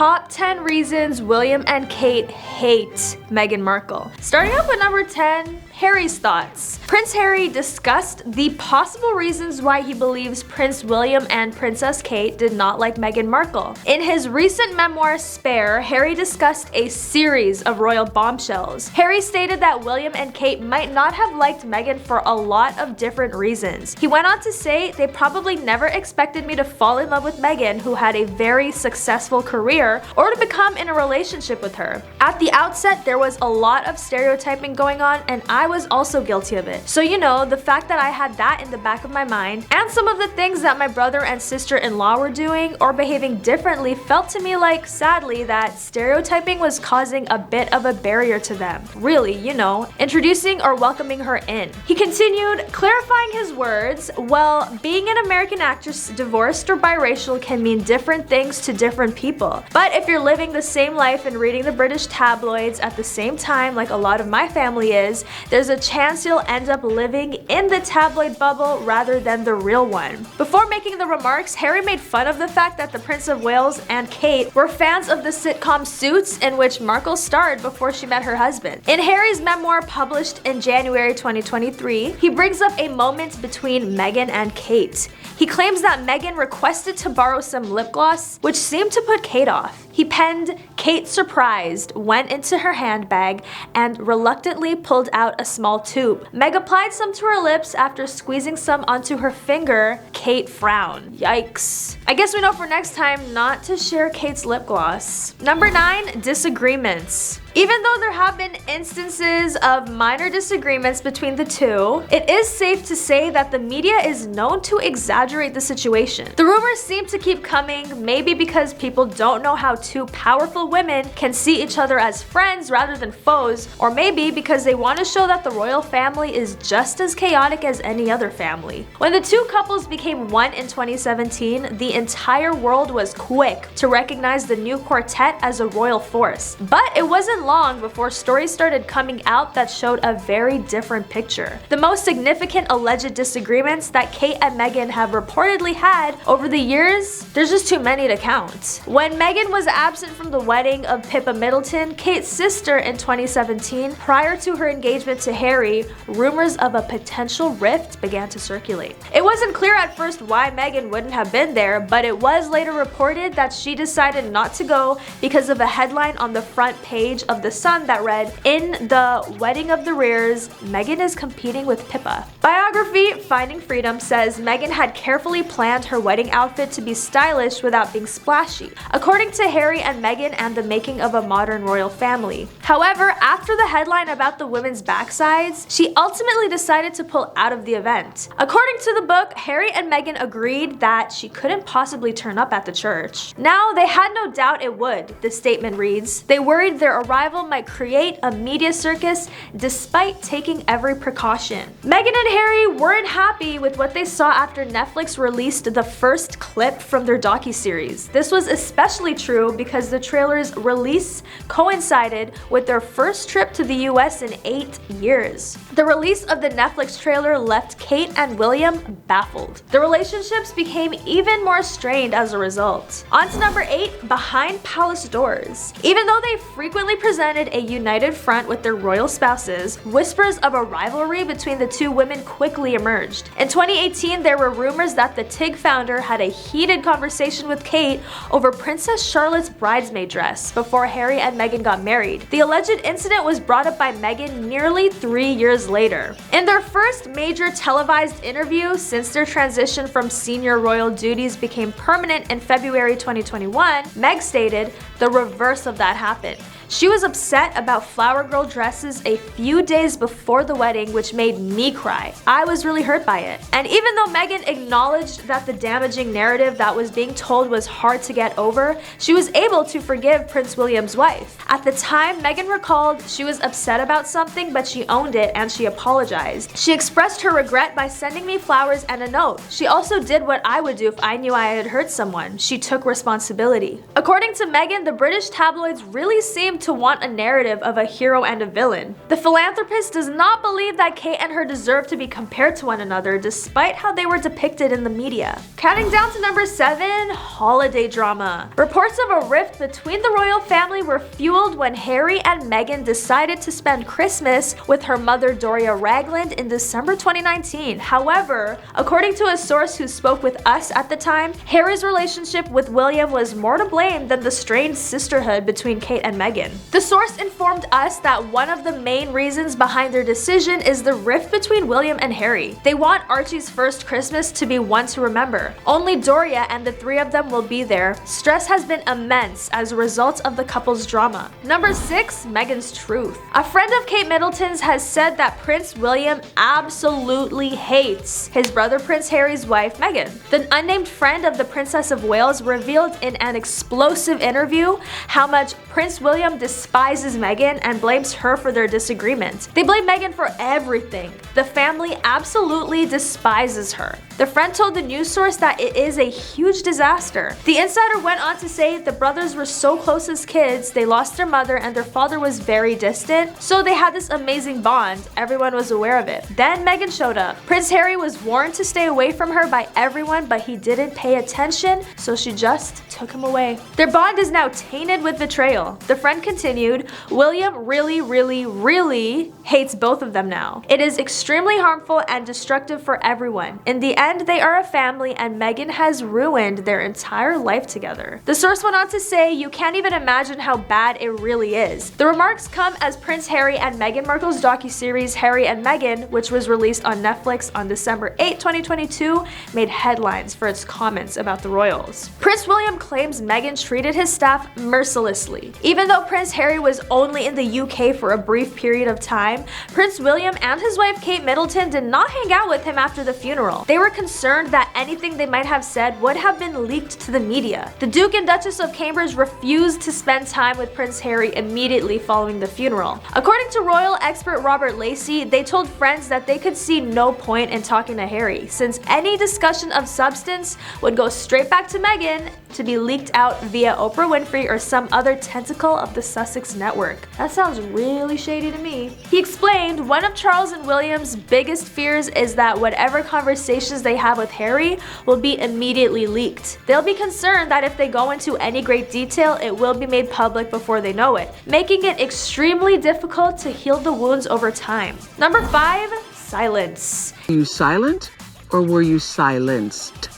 top 10 reasons William and Kate hate Meghan Markle. Starting off with number 10, Harry's thoughts. Prince Harry discussed the possible reasons why he believes Prince William and Princess Kate did not like Meghan Markle. In his recent memoir, Spare, Harry discussed a series of royal bombshells. Harry stated that William and Kate might not have liked Meghan for a lot of different reasons. He went on to say, "They probably never expected me to fall in love with Meghan, who had a very successful career, or to become in a relationship with her. At the outset, there was a lot of stereotyping going on, and I was also guilty of it. So you know, the fact that I had that in the back of my mind, and some of the things that my brother and sister-in-law were doing or behaving differently felt to me like, sadly, that stereotyping was causing a bit of a barrier to them. Really, you know, introducing or welcoming her in." He continued, clarifying his words, "Well, being an American actress divorced or biracial can mean different things to different people. But if you're living the same life and reading the British tabloids at the same time like a lot of my family is, there's a chance you'll end up living in the tabloid bubble rather than the real one." Before making the remarks, Harry made fun of the fact that the Prince of Wales and Kate were fans of the sitcom Suits, in which Markle starred before she met her husband. In Harry's memoir published in January 2023, he brings up a moment between Meghan and Kate. He claims that Meghan requested to borrow some lip gloss, which seemed to put Kate off. He penned, "Kate, surprised, went into her handbag and reluctantly pulled out a small tube. Meg applied some to her lips after squeezing some onto her finger. Kate frowned." Yikes. I guess we know for next time not to share Kate's lip gloss. Number 9, disagreements. Even though there have been instances of minor disagreements between the two, it is safe to say that the media is known to exaggerate the situation. The rumors seem to keep coming, maybe because people don't know how two powerful women can see each other as friends rather than foes, or maybe because they want to show that the royal family is just as chaotic as any other family. When the two couples became one in 2017, the entire world was quick to recognize the new quartet as a royal force. But it wasn't long before stories started coming out that showed a very different picture. The most significant alleged disagreements that Kate and Meghan have reportedly had over the years, there's just too many to count. When Meghan was absent from the wedding of Pippa Middleton, Kate's sister, in 2017, prior to her engagement to Harry, rumors of a potential rift began to circulate. It wasn't clear at first why Meghan wouldn't have been there, but it was later reported that she decided not to go because of a headline on the front page of The Sun that read, "In the wedding of the rears, Meghan is competing with Pippa." Biography Finding Freedom says Meghan had carefully planned her wedding outfit to be stylish without being splashy, according to Harry and Meghan and the Making of a Modern Royal Family. However, after the headline about the women's backsides, she ultimately decided to pull out of the event. According to the book, Harry and Meghan agreed that she couldn't possibly turn up at the church. Now, they had no doubt it would, the statement reads. They worried their arrival might create a media circus despite taking every precaution. Meghan and Harry weren't happy with what they saw after Netflix released the first clip from their docuseries. This was especially true because the trailer's release coincided with their first trip to the US in 8 years. The release of the Netflix trailer left Kate and William baffled. The relationships became even more strained as a result. On to number 8, behind palace doors. Even though they frequently presented a united front with their royal spouses, whispers of a rivalry between the two women quickly emerged. In 2018, there were rumors that the TIG founder had a heated conversation with Kate over Princess Charlotte's bridesmaid dress before Harry and Meghan got married. The alleged incident was brought up by Meghan nearly 3 years later. In their first major televised interview since their transition from senior royal duties became permanent in February 2021, Meg stated, "The reverse of that happened. She was upset about flower girl dresses a few days before the wedding, which made me cry. I was really hurt by it." And even though Meghan acknowledged that the damaging narrative that was being told was hard to get over, she was able to forgive Prince William's wife. At the time, Meghan recalled she was upset about something, but she owned it and she apologized. "She expressed her regret by sending me flowers and a note. She also did what I would do if I knew I had hurt someone. She took responsibility." According to Meghan, the British tabloids really seemed to want a narrative of a hero and a villain. The philanthropist does not believe that Kate and her deserve to be compared to one another despite how they were depicted in the media. Counting down to number 7, holiday drama. Reports of a rift between the royal family were fueled when Harry and Meghan decided to spend Christmas with her mother Doria Ragland in December 2019. However, according to a source who spoke with us at the time, Harry's relationship with William was more to blame than the strained sisterhood between Kate and Meghan. The source informed us that one of the main reasons behind their decision is the rift between William and Harry. They want Archie's first Christmas to be one to remember. Only Doria and the three of them will be there. Stress has been immense as a result of the couple's drama. Number 6, Meghan's truth. A friend of Kate Middleton's has said that Prince William absolutely hates his brother Prince Harry's wife, Meghan. The unnamed friend of the Princess of Wales revealed in an explosive interview how much Prince William despises Meghan and blames her for their disagreement. They blame Meghan for everything. The family absolutely despises her. The friend told the news source that it is a huge disaster. The insider went on to say the brothers were so close as kids, they lost their mother and their father was very distant, so they had this amazing bond. Everyone was aware of it. Then Meghan showed up. Prince Harry was warned to stay away from her by everyone, but he didn't pay attention, so she just took him away. Their bond is now tainted with betrayal. The friend continued, William really hates both of them now. It is extremely harmful and destructive for everyone. In the end, they are a family and Meghan has ruined their entire life together. The source went on to say, you can't even imagine how bad it really is. The remarks come as Prince Harry and Meghan Markle's docuseries Harry and Meghan, which was released on Netflix on December 8, 2022, made headlines for its comments about the royals. Prince William claims Meghan treated his staff mercilessly. Even though Prince Harry was only in the UK for a brief period of time, Prince William and his wife Kate Middleton did not hang out with him after the funeral. They were concerned that anything they might have said would have been leaked to the media. The Duke and Duchess of Cambridge refused to spend time with Prince Harry immediately following the funeral. According to royal expert Robert Lacey, they told friends that they could see no point in talking to Harry, since any discussion of substance would go straight back to Meghan to be leaked out via Oprah Winfrey or some other tentacle of the Sussex network. That sounds really shady to me. He explained, one of Charles and William's biggest fears is that whatever conversations they have with Harry will be immediately leaked. They'll be concerned that if they go into any great detail, it will be made public before they know it, making it extremely difficult to heal the wounds over time. Number 5, silence. Were you silent or were you silenced?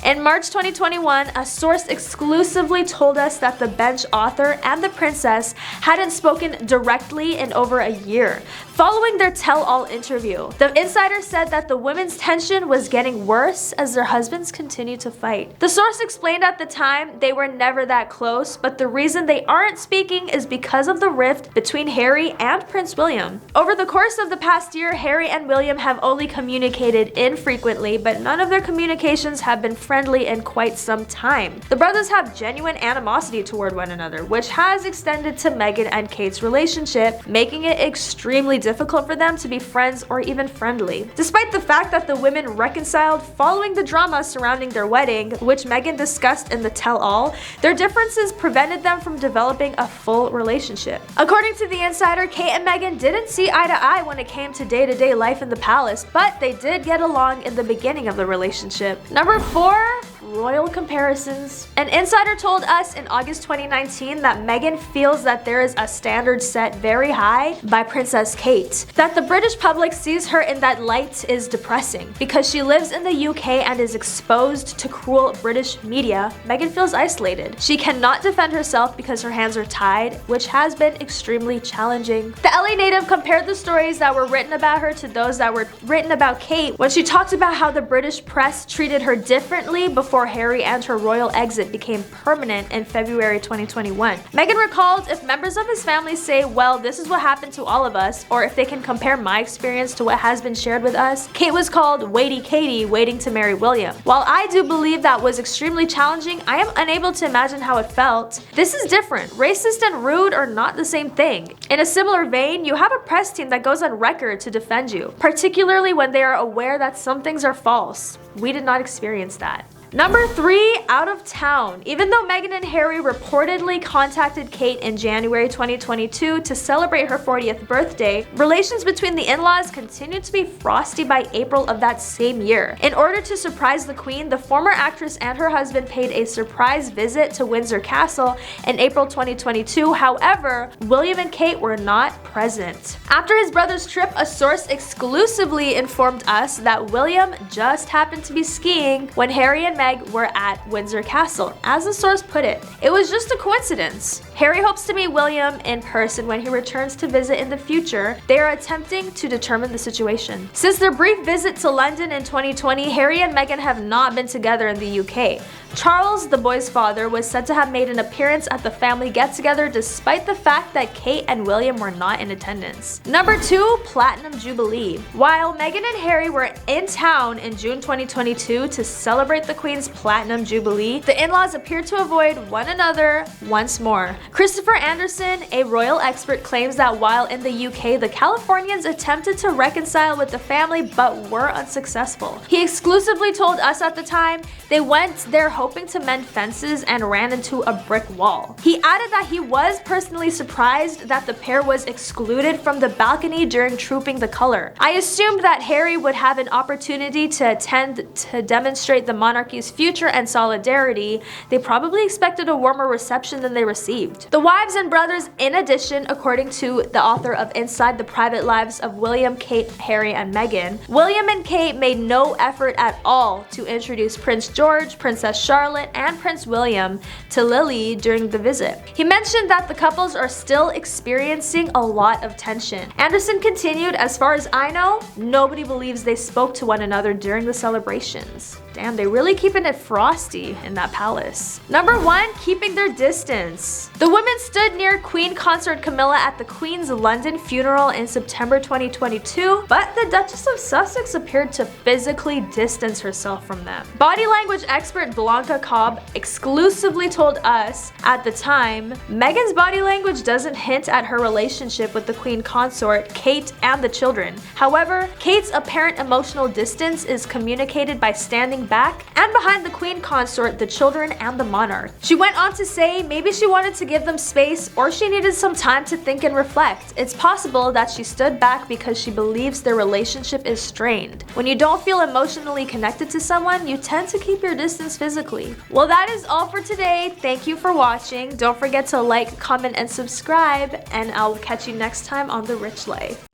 In March 2021, a source exclusively told us that the bench author and the princess hadn't spoken directly in over a year, following their tell-all interview. The insider said that the women's tension was getting worse as their husbands continued to fight. The source explained at the time they were never that close, but the reason they aren't speaking is because of the rift between Harry and Prince William. Over the course of the past year, Harry and William have only communicated infrequently, but none of their communications have been friendly in quite some time. The brothers have genuine animosity toward one another, which has extended to Meghan and Kate's relationship, making it extremely difficult for them to be friends or even friendly. Despite the fact that the women reconciled following the drama surrounding their wedding, which Meghan discussed in the tell-all, their differences prevented them from developing a full relationship. According to the insider, Kate and Meghan didn't see eye to eye when it came to day-to-day life in the palace, but they did get along in the beginning of the relationship. Number 4, royal comparisons. An insider told us in August 2019 that Meghan feels that there is a standard set very high by Princess Kate. That the British public sees her in that light is depressing. Because she lives in the UK and is exposed to cruel British media, Meghan feels isolated. She cannot defend herself because her hands are tied, which has been extremely challenging. The LA native compared the stories that were written about her to those that were written about Kate when she talked about how the British press treated her differently before Harry and her royal exit became permanent in February 2021. Meghan recalled, if members of his family say, well, this is what happened to all of us, or if they can compare my experience to what has been shared with us, Kate was called Waity Katie, waiting to marry William. While I do believe that was extremely challenging, I am unable to imagine how it felt. This is different. Racist and rude are not the same thing. In a similar vein, you have a press team that goes on record to defend you, particularly when they are aware that some things are false. We did not experience that. Number 3, out of town. Even though Meghan and Harry reportedly contacted Kate in January 2022 to celebrate her 40th birthday, relations between the in-laws continued to be frosty by April of that same year. In order to surprise the Queen, the former actress and her husband paid a surprise visit to Windsor Castle in April 2022. However, William and Kate were not present. After his brother's trip, a source exclusively informed us that William just happened to be skiing when Harry and Meg were at Windsor Castle. As the source put it, it was just a coincidence. Harry hopes to meet William in person when he returns to visit in the future. They are attempting to determine the situation. Since their brief visit to London in 2020, Harry and Meghan have not been together in the UK. Charles, the boy's father, was said to have made an appearance at the family get-together despite the fact that Kate and William were not in attendance. Number 2, Platinum Jubilee. While Meghan and Harry were in town in June 2022 to celebrate the Queen's Platinum Jubilee, the in-laws appeared to avoid one another once more. Christopher Anderson, a royal expert, claims that while in the UK, the Californians attempted to reconcile with the family but were unsuccessful. He exclusively told us at the time they went there hoping to mend fences and ran into a brick wall. He added that he was personally surprised that the pair was excluded from the balcony during Trooping the Color. I assumed that Harry would have an opportunity to attend to demonstrate the monarchy's future and solidarity. They probably expected a warmer reception than they received. The wives and brothers, in addition, according to the author of Inside the Private Lives of William, Kate, Harry, and Meghan, William and Kate made no effort at all to introduce Prince George, Princess Charlotte, and Prince William to Lily during the visit. He mentioned that the couples are still experiencing a lot of tension. Anderson continued, "As far as I know, nobody believes they spoke to one another during the celebrations." Damn, they really keeping it frosty in that palace. Number 1, keeping their distance. The women stood near Queen Consort Camilla at the Queen's London funeral in September 2022, but the Duchess of Sussex appeared to physically distance herself from them. Body language expert Blanca Cobb exclusively told us at the time, Meghan's body language doesn't hint at her relationship with the Queen Consort, Kate, and the children. However, Kate's apparent emotional distance is communicated by standing back and behind the Queen Consort, the children, and the monarch. She went on to say maybe she wanted to give them space or she needed some time to think and reflect. It's possible that she stood back because she believes their relationship is strained. When you don't feel emotionally connected to someone, you tend to keep your distance physically. Well, that is all for today. Thank you for watching. Don't forget to like, comment, and subscribe, and I'll catch you next time on The Rich Life.